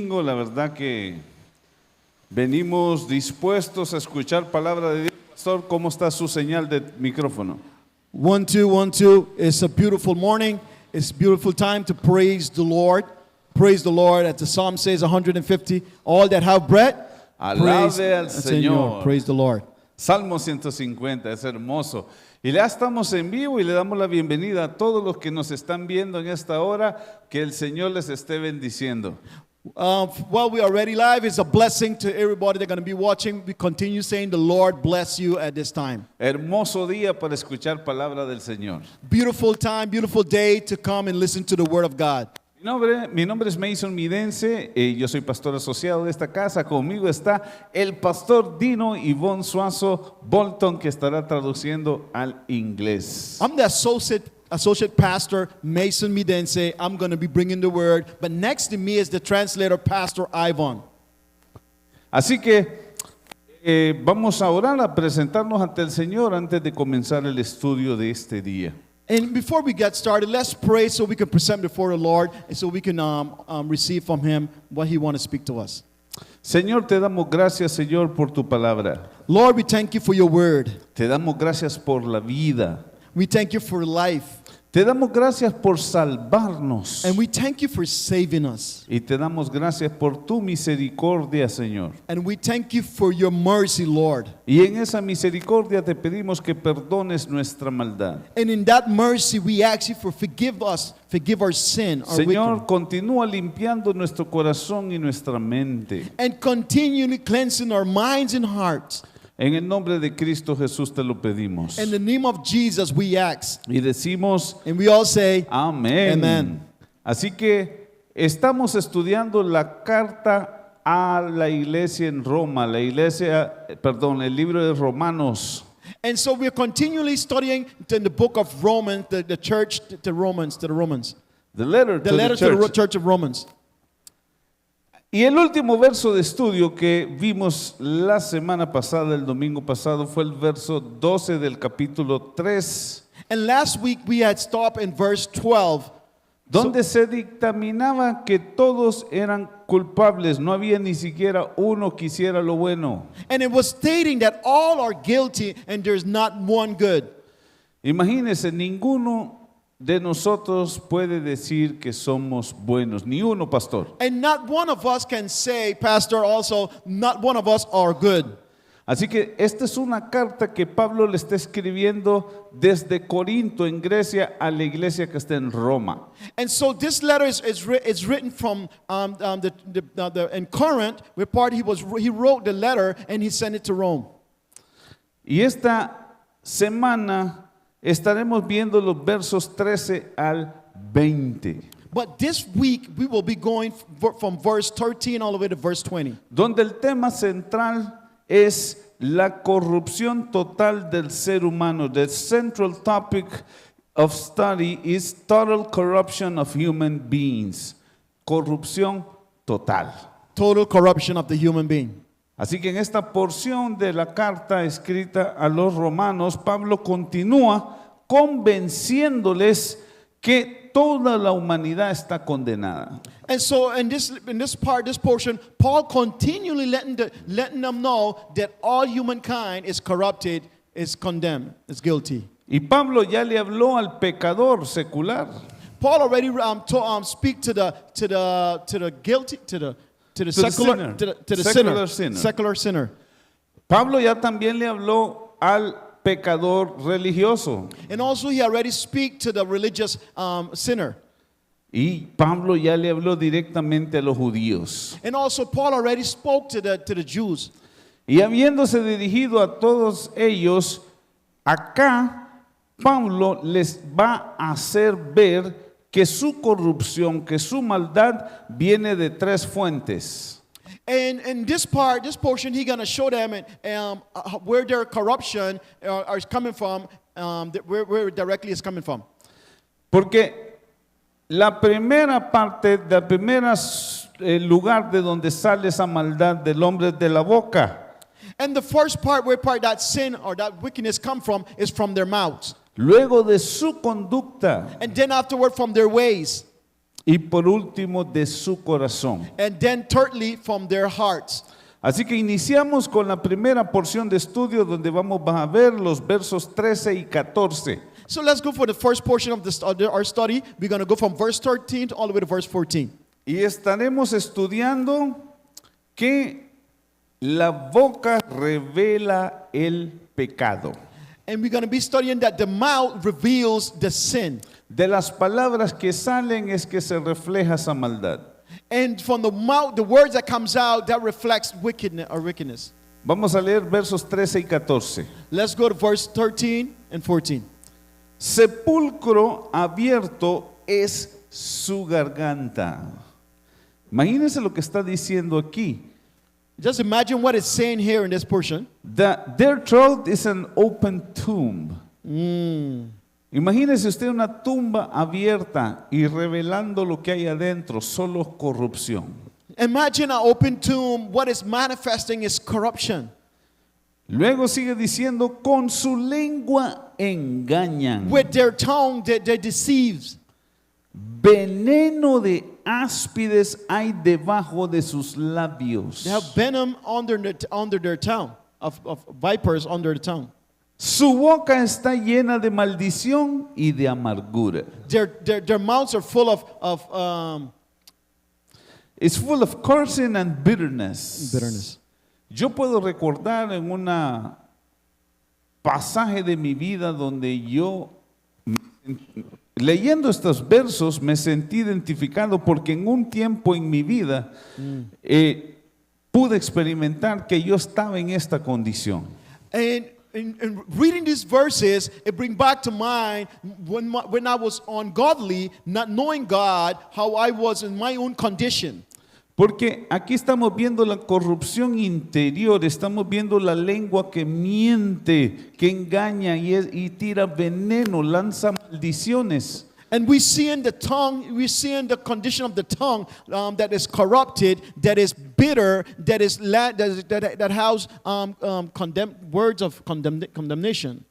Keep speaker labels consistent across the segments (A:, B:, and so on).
A: La verdad que venimos dispuestos a escuchar palabra de Dios. Pastor, ¿cómo está su señal de micrófono?
B: 1, 2, 1, 2. It's a beautiful morning. It's a beautiful time to praise the Lord. Praise the Lord. As the psalm says, 150. All that have breath, praise
A: Alabe al
B: the
A: Señor.
B: Praise the Lord.
A: Salmo 150, es hermoso. Y ya estamos en vivo y le damos la bienvenida a todos los que nos están viendo en esta hora. Que el Señor les esté bendiciendo.
B: While we are already live, it's a blessing to everybody that's going to be watching. We continue saying the Lord bless you at this time.
A: Hermoso día para escuchar palabra del Señor.
B: Beautiful time, beautiful day to come and listen to the word of God.
A: Mi nombre es Mason Midense, yo soy pastor asociado de esta casa. Conmigo está el pastor Dino Ivonne Suazo Bolton, que estará traduciendo al inglés.
B: I'm the associate pastor, Mason Midense. I'm going to be bringing the word. But next to me is the translator, Pastor Ivan.
A: Así que vamos a orar, a presentarnos ante el Señor antes de comenzar el estudio de este día.
B: And before we get started, let's pray so we can present before the Lord and so we can receive from Him what He wants to speak to us.
A: Señor, te damos gracias, Señor, por tu palabra.
B: Lord, we thank you for your word.
A: Te damos gracias por la vida.
B: We thank you for life.
A: Te damos gracias por salvarnos.
B: And we thank you for saving us.
A: Y te damos gracias por tu misericordia, Señor.
B: And we thank you for your mercy, Lord.
A: Y en esa misericordia te pedimos que perdones nuestra maldad.
B: And in that mercy, we ask you for forgive our sin, our
A: Señor,
B: wicked.
A: continúa limpiando nuestro corazón y nuestra mente.
B: And continually cleansing our minds and hearts.
A: En el nombre de Cristo Jesús te lo pedimos.
B: In the name of Jesus, we ask.
A: Y decimos,
B: And we all say,
A: amén.
B: Amen.
A: Así que estamos estudiando la carta a la iglesia en Roma, el libro de Romanos.
B: and so we're continually studying in the book of Romans, the church, the Romans.
A: The letter
B: The
A: to
B: letter
A: the
B: to the
A: church.
B: church of Romans.
A: Y el último verso de estudio que vimos la semana pasada, el domingo pasado, fue el verso 12 del capítulo 3,
B: And last week we had stopped in verse 12.
A: donde se dictaminaba que todos eran culpables, no había ni siquiera uno que hiciera lo bueno.
B: And it was stating that all are guilty and there's not one good.
A: Imagínense, ninguno de nosotros puede decir que somos buenos, ni uno, pastor.
B: And not one of us can say, Pastor, also, not one of us are good.
A: Así que esta es una carta que Pablo le está escribiendo desde Corinto, en Grecia, a la iglesia que está en Roma.
B: And so this letter is written from in Corinth, where part he wrote the letter and he sent it to Rome.
A: Y esta semana estaremos viendo los versos 13 al 20,
B: But this week we will be going from verse 13 all the way to verse 20.
A: donde el tema central es la corrupción total del ser humano. The central topic of study is total corruption of human beings. Corrupción total.
B: Total corruption of the human being.
A: Así que en esta porción de la carta escrita a los romanos, Pablo continúa convenciéndoles que toda la humanidad está condenada.
B: And so in this portion, Paul continually letting them know that all humankind is corrupted, is condemned, is guilty.
A: Y Pablo ya le habló al pecador secular.
B: Paul already speak to the guilty, to the secular,
A: Secular sinner.
B: secular sinner.
A: Pablo ya también le habló al pecador religioso.
B: And also he already speak to the religious sinner.
A: Y Pablo ya le habló directamente a los judíos.
B: And also Paul already spoke to the Jews.
A: Y habiéndose dirigido a todos ellos, acá Pablo les va a hacer ver que su corrupción, que su maldad viene de tres fuentes.
B: And in this portion, he's going to show them where their corruption is coming from, where directly is coming from.
A: Porque la primera parte, el primer lugar de donde sale esa maldad del hombre es de la boca.
B: And the first part where that sin or that wickedness come from is from their mouths.
A: Luego de su conducta.
B: And then afterward from their ways.
A: Y por último, de su corazón.
B: And then thirdly, from their hearts.
A: Así que iniciamos con la primera porción de estudio donde vamos a ver los versos 13 y 14.
B: So let's go for the first portion of our study. We're going to go from verse 13 all the way to verse 14.
A: Y estaremos estudiando que la boca revela el pecado.
B: And we're going to be studying that the mouth reveals the sin.
A: De las palabras que salen es que se refleja esa maldad.
B: And from the mouth, the words that comes out, that reflects wickedness.
A: Vamos a leer versos 13 y 14.
B: Let's go to verse 13 and 14.
A: Sepulcro abierto es su garganta. Imagínense lo que está diciendo aquí.
B: Just imagine what it's saying here in this portion.
A: Their throat is an open tomb. Imagínese usted una tumba abierta y revelando lo que hay adentro, solo corrupción.
B: Imagine an open tomb. What is manifesting is corruption.
A: Luego sigue diciendo, con su lengua engañan.
B: With their tongue, they deceive.
A: Veneno de áspides hay debajo de sus labios.
B: They have venom under their tongue, of vipers under the tongue.
A: Su boca está llena de maldición y de amargura.
B: Their mouths are full of
A: It's full of cursing and bitterness.
B: bitterness.
A: Yo puedo recordar en un pasaje de mi vida donde yo, leyendo estos versos, me sentí identificado porque en un tiempo en mi vida pude experimentar que yo estaba en esta condición.
B: And in reading these verses, it brings back to mind when I was ungodly, not knowing God, how I was in my own condition.
A: Porque aquí estamos viendo la corrupción interior, estamos viendo la lengua que miente, que engaña y tira veneno, lanza maldiciones.
B: And we see in the tongue, we see in the condition of the tongue that is corrupted, that is bitter, that has words of condemnation.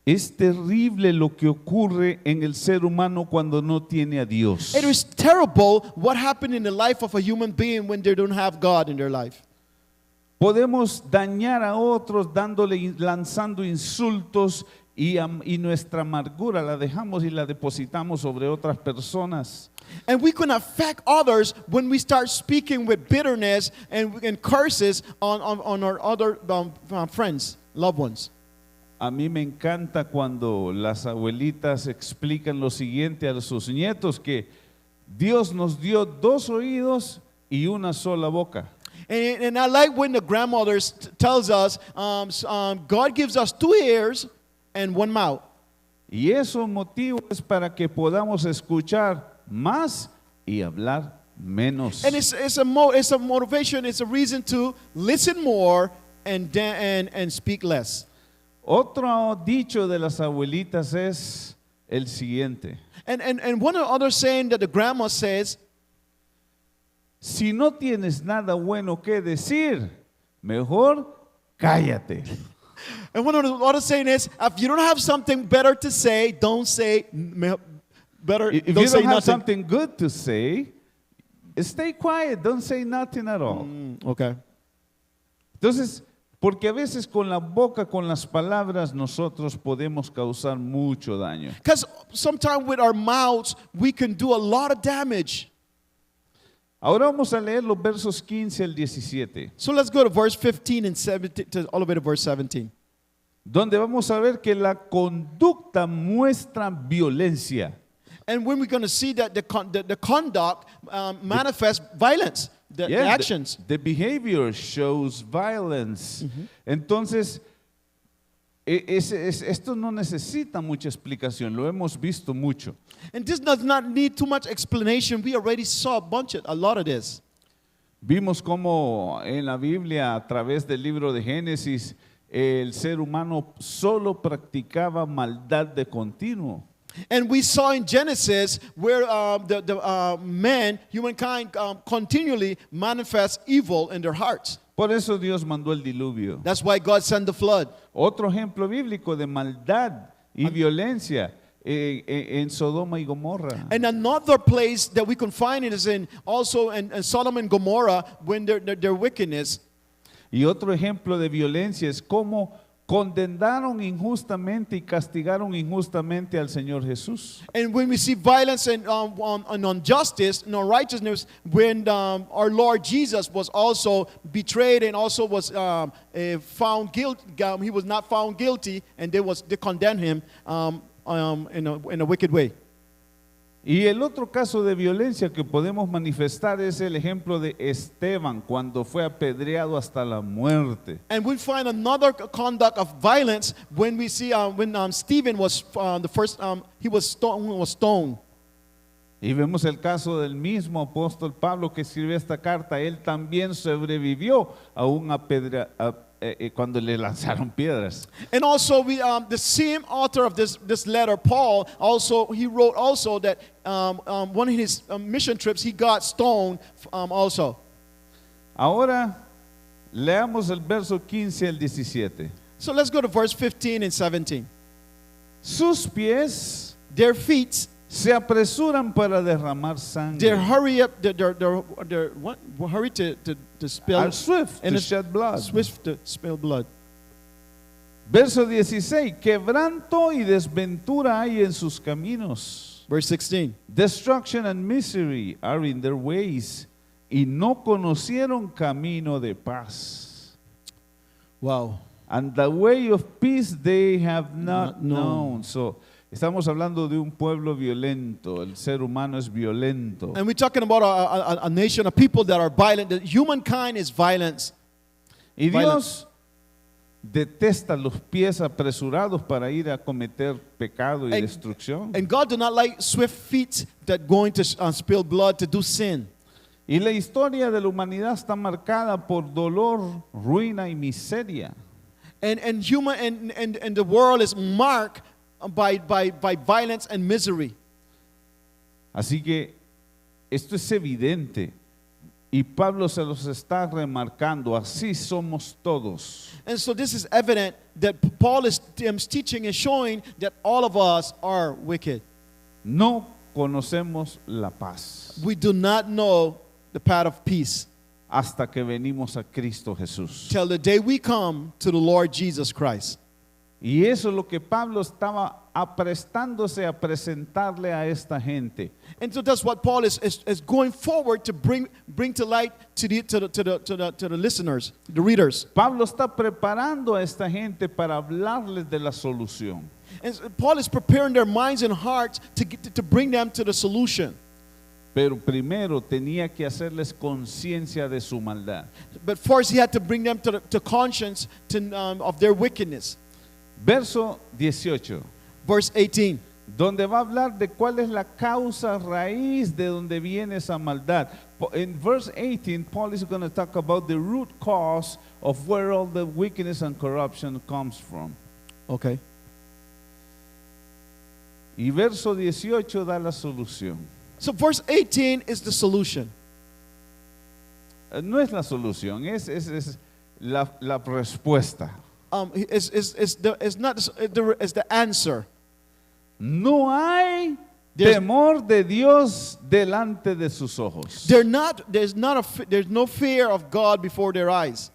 A: Es terrible lo que ocurre en el ser humano cuando no tiene a Dios.
B: It is terrible what happened in the life of a human being when they don't have God in their life.
A: Podemos dañar a otros lanzando insultos y nuestra amargura la dejamos y la depositamos sobre otras personas.
B: And we can affect others when we start speaking with bitterness and curses on our other friends, loved ones.
A: A mí me encanta cuando las abuelitas explican lo siguiente a sus nietos, que Dios nos dio 2 oídos y una sola boca.
B: And I like when the grandmothers tells us, God gives us 2 ears and 1 mouth.
A: Y eso motivo es para que podamos escuchar más y hablar menos.
B: And it's a motivation, it's a reason to listen more and speak less.
A: Otro dicho de las abuelitas es el siguiente.
B: And one other saying that the grandma says,
A: si no tienes nada bueno que decir, mejor cállate.
B: And one of the other saying is, if you don't have something better to say, don't say better.
A: If
B: don't
A: you
B: say
A: don't have
B: nothing.
A: something good to say, stay quiet, don't say nothing at all.
B: Okay.
A: Entonces, porque a veces con la boca, con las palabras, nosotros podemos causar mucho daño.
B: Because sometimes with our mouths, we can do a lot of damage.
A: Ahora vamos a leer los versos 15 al 17,
B: So let's go to verse 15 and 17, all the way to verse 17.
A: donde vamos a ver que la conducta muestra violencia.
B: And when we're going to see that the conduct manifests violence, the actions.
A: The behavior shows violence. Entonces, esto no necesita mucha explicación, lo hemos visto mucho.
B: And this does not need too much explanation. We already saw a lot of this.
A: Vimos cómo en la Biblia, a través del libro de Génesis, el ser humano solo practicaba maldad de continuo.
B: And we saw in Genesis where humankind continually manifests evil in their hearts.
A: Por eso Dios mandó el diluvio.
B: That's why God sent the flood.
A: Otro ejemplo bíblico de maldad y violencia en Sodoma y Gomorra.
B: And another place that we can find it is in also in Sodom and Gomorrah when their wickedness.
A: Y otro ejemplo de violencia es cómo condenaron injustamente y castigaron injustamente al Señor Jesús.
B: And when we see violence and injustice and unrighteousness, when our Lord Jesus was also betrayed and also was found guilty, he was not found guilty, and they condemned him in a wicked way.
A: Y el otro caso de violencia que podemos manifestar es el ejemplo de Esteban cuando fue apedreado hasta la muerte.
B: And we find another conduct of violence when we see when Stephen was the first he was stoned.
A: Y vemos el caso del mismo apóstol Pablo que escribió esta carta. Él también sobrevivió a un cuando le lanzaron piedras.
B: And also the same author of this letter, Paul, he wrote also that one of his mission trips he got stoned also.
A: Ahora leamos el verso 15 al 17.
B: So let's go to verse 15 and 17.
A: Sus pies
B: Their feet,
A: se apresuran para derramar sangre.
B: they hurry up, they're what? Hurry to spill,
A: Are swift
B: and
A: to
B: it's
A: shed blood.
B: swift to spill blood.
A: Verso 16. Quebranto y desventura hay en sus caminos.
B: Verse 16.
A: Destruction and misery are in their ways. Y no conocieron camino de paz.
B: Wow.
A: And the way of peace they have not
B: Not known.
A: known. So, estamos hablando de un pueblo violento. El ser humano es violento.
B: And we're talking about a nation of people that are violent. The humankind is violence.
A: Y Dios detesta los pies apresurados para ir a cometer pecado y
B: And-
A: destrucción.
B: And God do not like swift feet that going to spill blood to do sin.
A: Y la historia de la humanidad está marcada por dolor, ruina y miseria.
B: And the world is marked by violence and misery.
A: Así que esto es evidente y Pablo se los está remarcando, así somos todos.
B: And so this is evident that Paul is teaching and showing that all of us are wicked.
A: No conocemos la paz
B: We do not know the path of peace
A: hasta que venimos a Cristo Jesús.
B: till the day we come to the Lord Jesus Christ.
A: Y eso es lo que Pablo estaba aprestándose a presentarle a esta gente.
B: And so that's what Paul is going forward to bring to light to the listeners, the readers.
A: Pablo está preparando a esta gente para hablarles de la solución.
B: And so Paul is preparing their minds and hearts to bring them to the solution.
A: Pero primero tenía que hacerles conciencia de su maldad.
B: But first he had to bring them to conscience of their wickedness.
A: Verso 18,
B: Verse 18.
A: donde va a hablar de cuál es la causa raíz de donde viene esa maldad. In verse 18, Paul is going to talk about the root cause of where all the wickedness and corruption comes from.
B: Okay.
A: Y verso 18 da la solución.
B: So verse 18 is the solution.
A: No es la solución, es la respuesta.
B: It's the answer.
A: No hay
B: There's-
A: temor de Dios delante de sus ojos.
B: There's no fear of God before their eyes.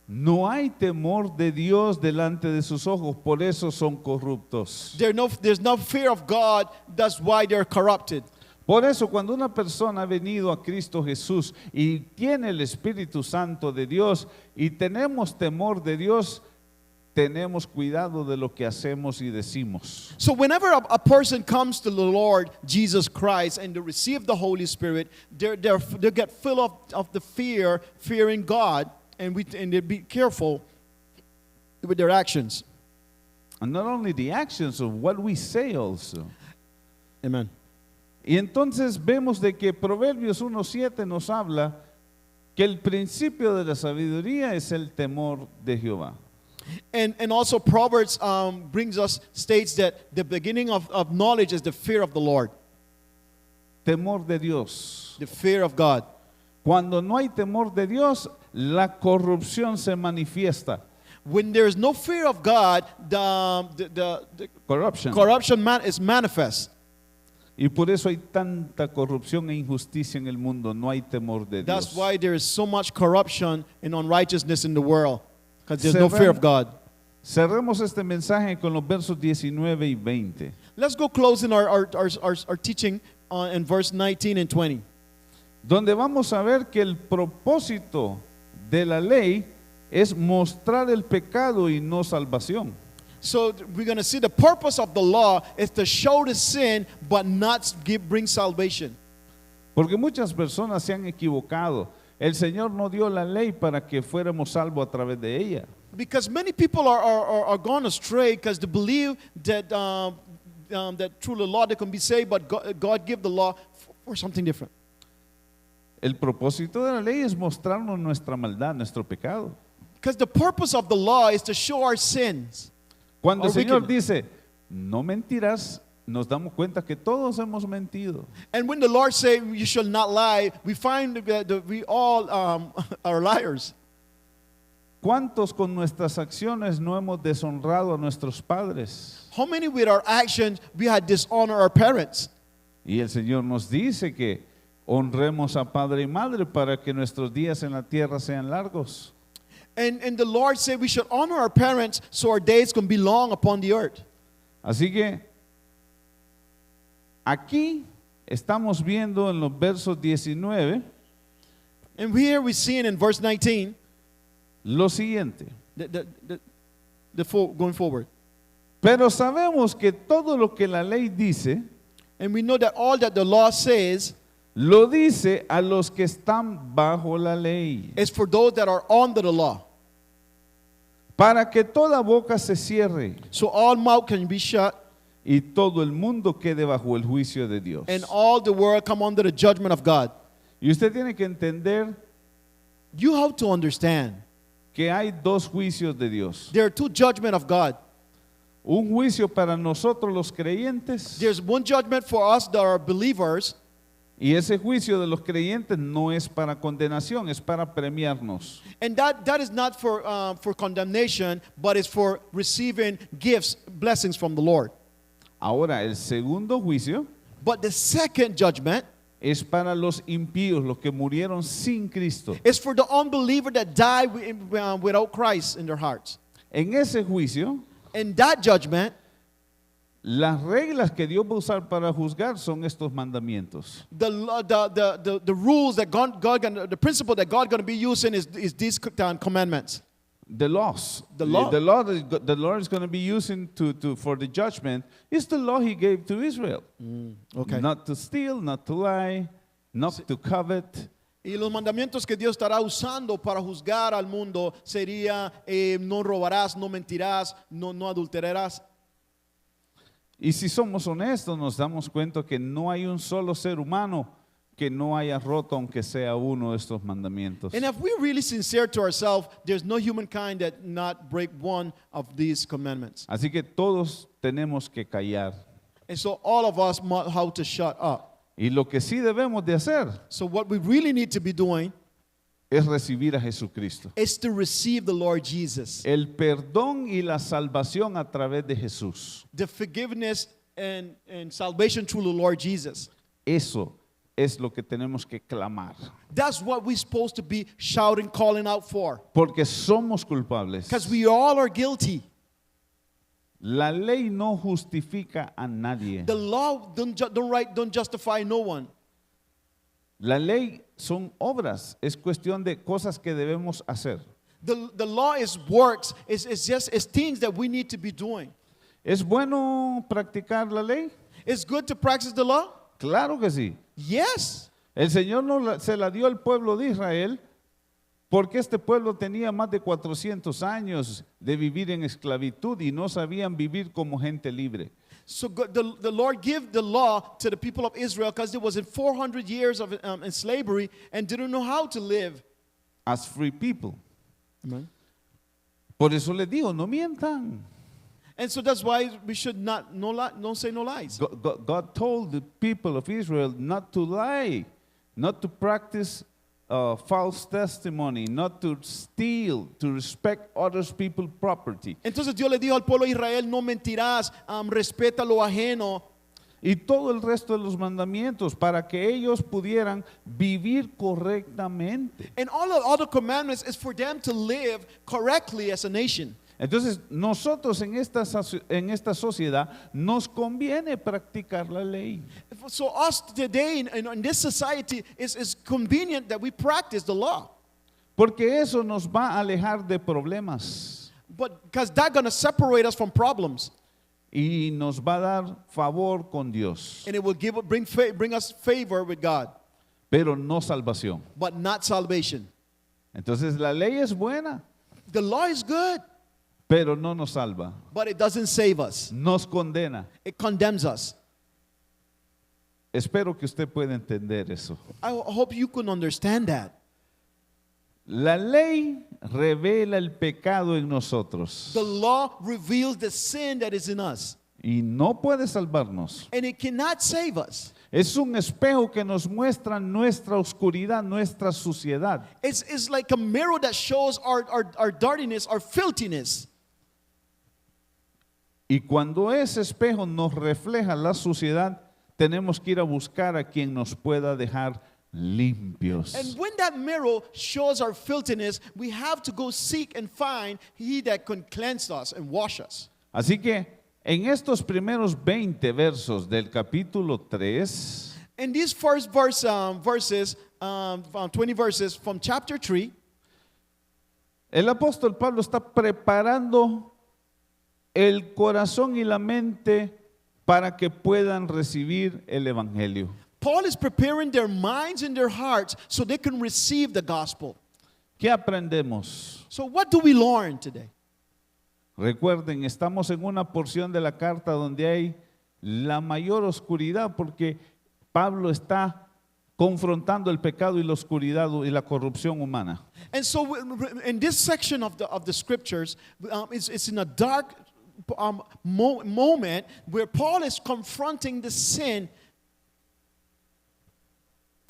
A: No hay temor de Dios delante de sus ojos, por eso son corruptos.
B: There's no fear of God. That's why they're corrupted.
A: Por eso cuando una persona ha venido a Cristo Jesús y tiene el Espíritu Santo de Dios y tenemos temor de Dios, tenemos cuidado de lo que hacemos y decimos.
B: So whenever a person comes to the Lord Jesus Christ and they receive the Holy Spirit, they get full of the fearing God, and they be careful with their actions.
A: And not only the actions of what we say also.
B: Amen.
A: Y entonces vemos de que Proverbios 1:7 nos habla que el principio de la sabiduría es el temor de Jehová.
B: And also Proverbs states that the beginning of knowledge is the fear of the Lord,
A: Temor de Dios.
B: the fear of God.
A: Cuando no hay temor de Dios, la corrupción se manifiesta.
B: When there is no fear of God, the
A: Corruption.
B: corruption is manifest.
A: Y por eso hay tanta corrupción e injusticia en el mundo. No hay temor de
B: That's
A: Dios.
B: why there is so much corruption and unrighteousness in the world, because there's no fear of God.
A: Cerremos este mensaje con los versos 19 y 20.
B: Let's go close in our teaching in verse 19 and 20.
A: Donde vamos a ver que el propósito de la ley es mostrar el pecado y no salvación.
B: So we're going to see the purpose of the law is to show the sin, but not bring salvation.
A: Porque muchas personas se han equivocado. El Señor no dio la ley para que fuéramos salvos a través de ella.
B: Because many people are gone astray because they believe that that through the law they can be saved, but God gave the law for something different.
A: El propósito de la ley es mostrarnos nuestra maldad, nuestro pecado.
B: Because the purpose of the law is to show our sins.
A: Cuando el
B: Or
A: Señor
B: wickedness.
A: dice, no mentirás, nos damos cuenta que todos hemos mentido.
B: And when the Lord say you shall not lie, we find that we all are liars.
A: ¿Cuántos con nuestras acciones no hemos deshonrado a nuestros padres?
B: How many with our actions we had dishonored our parents?
A: Y el Señor nos dice que honremos a padre y madre para que nuestros días en la tierra sean largos.
B: And the Lord said we should honor our parents so our days can be long upon the earth.
A: Así que aquí estamos viendo en los versos 19
B: And here we see in verse 19,
A: lo siguiente.
B: going forward.
A: Pero sabemos que todo lo que la ley dice,
B: And we know that all that the law says
A: lo dice a los que están bajo la ley,
B: is for those that are under the law.
A: para que toda boca se cierre
B: So all mouth can be shut
A: y todo el mundo quede bajo el juicio de Dios.
B: and all the world come under the judgment of God.
A: Y usted tiene que entender
B: You have to understand
A: que hay dos juicios de Dios.
B: there are two judgments of God.
A: Un juicio para nosotros los creyentes,
B: There's one judgment for us that are believers,
A: y ese juicio de los creyentes no es para condenación, es para premiarnos.
B: and that is not for condemnation, but it's for receiving gifts, blessings from the Lord.
A: Ahora, el segundo juicio
B: But the second judgment
A: es para los impíos, los que murieron sin Cristo.
B: is for the unbeliever that died without Christ in their hearts.
A: En ese juicio,
B: In that judgment,
A: las reglas que Dios va a usar para juzgar son estos mandamientos.
B: the rules that the principle that God going to be using is these commandments.
A: The laws.
B: The law.
A: The law that the Lord is going to be using for the judgment is the law He gave to Israel.
B: Okay.
A: Not to steal, not to lie, not to covet.
B: Y los mandamientos que Dios estará usando para juzgar al mundo sería no robarás, no mentirás, no adulterarás.
A: Y si somos honestos, nos damos cuenta que no hay un solo ser humano que no haya roto, aunque sea uno de estos mandamientos.
B: And if we're really sincere to ourselves, there's no humankind that not break one of these commandments.
A: Así que todos tenemos que callar.
B: And so all of us must how to shut up.
A: Y lo que sí debemos de hacer
B: So what we really need to be doing
A: es recibir a Jesucristo.
B: is to receive the Lord Jesus.
A: El perdón y la salvación a través de Jesús.
B: The forgiveness and salvation through the Lord Jesus.
A: Eso es lo que tenemos que clamar.
B: That's what we're supposed to be shouting, calling out for.
A: Porque somos culpables.
B: Because we all are guilty.
A: La ley no justifica a nadie.
B: The law don't justify no one.
A: La ley son obras, es cuestión de cosas que debemos hacer.
B: The law is works. It's things that we need to be doing.
A: ¿Es bueno practicar la ley?
B: It's good to practice the law.
A: Claro que sí.
B: Yes.
A: El Señor se la dio al pueblo de Israel porque este pueblo tenía más de 400 años de vivir en esclavitud y no sabían vivir como gente libre.
B: So the Lord gave the law to the people of Israel because it was in 400 years of in slavery and didn't know how to live.
A: As free people.
B: Amen.
A: Por eso les digo, no mientan.
B: And so that's why we should not say no lies.
A: God told the people of Israel not to lie, not to practice false testimony, not to steal, to respect others people's property.
B: Entonces Dios le dijo al pueblo de Israel, no mentirás, respeta lo ajeno.
A: Y todo el resto de los mandamientos para que ellos pudieran vivir correctamente.
B: And all the other commandments is for them to live correctly as a nation.
A: Entonces, nosotros en esta sociedad nos conviene practicar la ley.
B: So us today in this society is convenient that we practice the law.
A: Porque eso nos va a alejar de problemas
B: But because that's going to separate us from problems.
A: y nos va a dar favor con Dios,
B: And it will bring us favor with God,
A: pero no salvación.
B: but not salvation.
A: Entonces, la ley es buena,
B: The law is good,
A: pero no nos salva.
B: but it doesn't save us.
A: Nos condena.
B: It condemns us.
A: Espero que usted pueda entender eso.
B: I hope you can understand that.
A: La ley revela el pecado en nosotros
B: The law reveals the sin that is in us,
A: y no puede salvarnos.
B: and it cannot save us.
A: Es un espejo que nos muestra nuestra oscuridad, nuestra suciedad.
B: It's like a mirror that shows our dirtiness, our filthiness.
A: Y cuando ese espejo nos refleja la suciedad, tenemos que ir a buscar a quien nos pueda dejar limpios.
B: And when that mirror shows our filthiness, we have to go seek and find He that can cleanse us and wash us.
A: Así que en estos primeros 20 versos del capítulo 3,
B: In these first 20 verses from chapter 3,
A: el apóstol Pablo está preparando el corazón y la mente para que puedan recibir el evangelio.
B: Paul is preparing their minds and their hearts so they can receive the gospel.
A: ¿Qué aprendemos?
B: So what do we learn today?
A: Recuerden, estamos en una porción de la carta donde hay la mayor oscuridad porque Pablo está confrontando el pecado y la oscuridad y la corrupción humana.
B: And so in this section of the scriptures, it's in a dark moment where Paul is confronting the sin.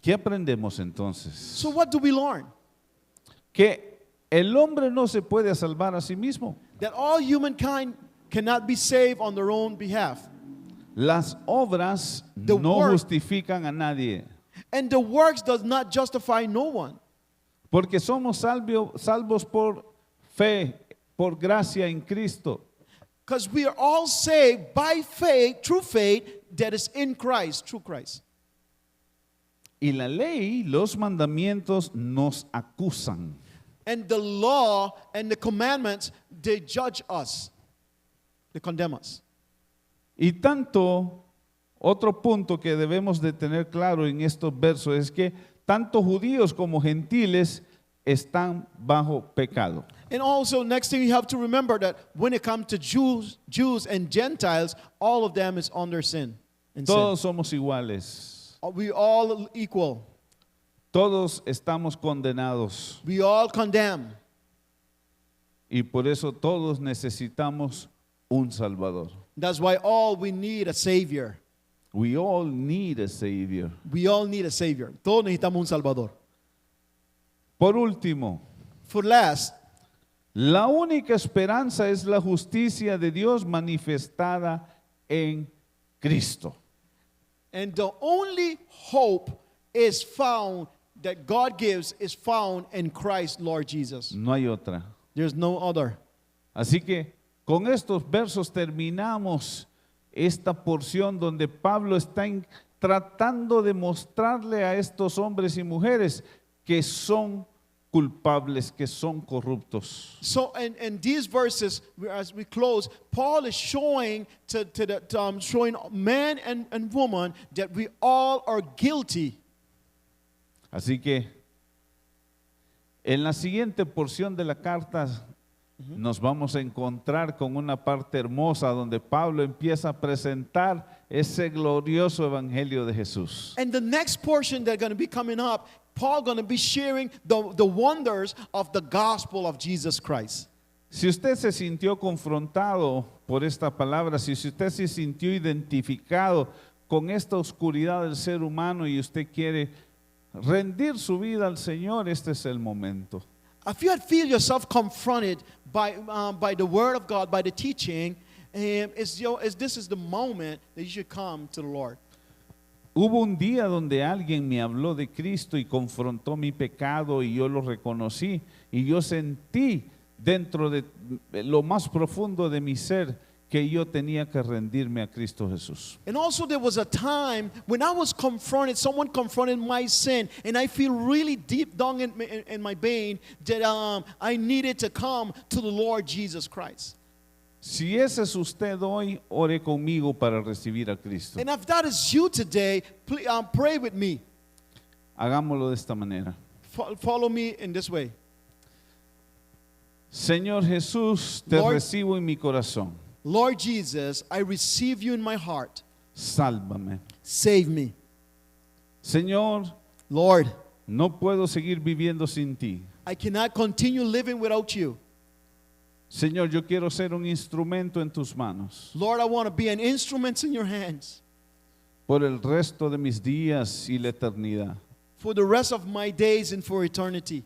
A: ¿Qué aprendemos entonces?
B: So what do we learn?
A: Que el hombre no se puede salvar a sí mismo.
B: That all humankind cannot be saved on their own behalf.
A: Las obras
B: The
A: no
B: work-
A: justifican a nadie,
B: And the works does not justify no one.
A: porque somos salvos por fe, por gracia en Cristo.
B: Because we are all saved by faith, through faith that is in Christ, through Christ.
A: Y la ley, los mandamientos nos acusan.
B: And the law and the commandments, they judge us. They condemn us.
A: Y tanto, otro punto que debemos de tener claro en estos versos es que tanto judíos como gentiles están bajo pecado.
B: And also, next thing you have to remember that when it comes to Jews and Gentiles, all of them is under sin. And sin.
A: Todos somos iguales.
B: We all equal.
A: Todos estamos condenados.
B: We all condemn.
A: Y por eso todos necesitamos un Salvador.
B: That's why all we need a Savior.
A: We all need a Savior.
B: We all need a Savior. Todos necesitamos un Salvador.
A: Por último,
B: For last,
A: la única esperanza es la justicia de Dios manifestada en Cristo.
B: and the only hope is found that God gives is found in Christ, Lord Jesus.
A: No hay otra.
B: There's no other.
A: Así que con estos versos terminamos esta porción donde Pablo está tratando de mostrarle a estos hombres y mujeres que son culpables, que son corruptos.
B: So, in these verses, as we close, Paul is showing showing man and woman that we all are guilty.
A: Así que en la siguiente porción de la carta nos vamos a encontrar con una parte hermosa donde Pablo empieza a presentar ese glorioso evangelio de Jesús.
B: And the next portion that's going to be coming up, Paul going to be sharing the wonders of the gospel of Jesus Christ.
A: Si usted se sintió confrontado por esta palabra, si usted se sintió identificado con esta oscuridad del ser humano y usted quiere rendir su vida al Señor, este es el momento.
B: If you feel yourself confronted by the word of God, by the teaching, this is the moment that you should come to the Lord.
A: Hubo un día donde alguien me habló de Cristo y confrontó mi pecado y yo lo reconocí y yo sentí dentro de lo más profundo de mi ser que yo tenía que rendirme a Cristo Jesús.
B: And also there was a time when I was confronted, someone confronted my sin, and I feel really deep down in my vein that I needed to come to the Lord Jesus Christ.
A: Si ese es usted hoy, ore conmigo para recibir a Cristo.
B: And if that is you today, please, pray with me.
A: Hagámoslo de esta manera.
B: Follow me in this way.
A: Señor Jesús, te
B: Lord-
A: recibo en mi corazón.
B: Lord Jesus, I receive you in my heart.
A: Sálvame.
B: Save me.
A: Señor,
B: Lord,
A: no puedo seguir viviendo sin ti.
B: I cannot continue living without you.
A: Señor, yo quiero ser un instrumento en tus manos
B: Lord, I want to be an instrument in your hands
A: por el resto de mis días y la eternidad.
B: for the rest of my days and for eternity.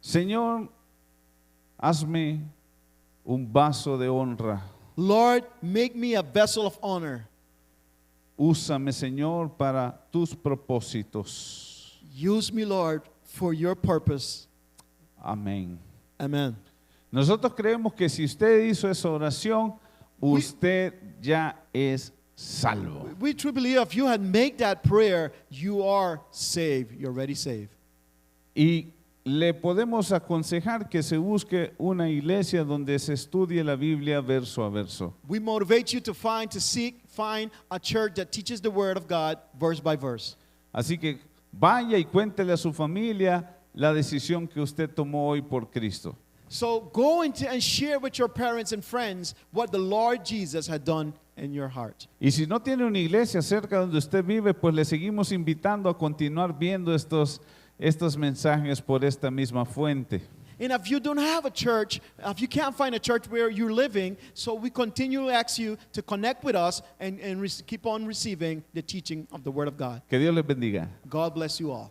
A: Señor, hazme un vaso de honra.
B: Lord, make me a vessel of honor.
A: Úsame, Señor, para tus propósitos.
B: Use me, Lord, for your purpose.
A: Amén.
B: Amen.
A: Nosotros creemos que si usted hizo esa oración, usted ya es salvo.
B: We truly believe if you had made that prayer, you are saved. You're already saved.
A: Y le podemos aconsejar que se busque una iglesia donde se estudie la Biblia verso a verso.
B: We motivate you to find a church that teaches the word of God verse by verse.
A: Así que vaya y cuéntele a su familia la decisión que usted tomó hoy por Cristo.
B: So go into and share with your parents and friends what the Lord Jesus had done in your heart.
A: Y si no tiene una iglesia cerca donde usted vive, pues le seguimos invitando a continuar viendo estos mensajes por esta misma fuente.
B: And if you don't have a church, if you can't find a church where you're living, so we continue to ask you to connect with us and keep on receiving the teaching of the Word of God.
A: Que Dios les bendiga.
B: God bless you all.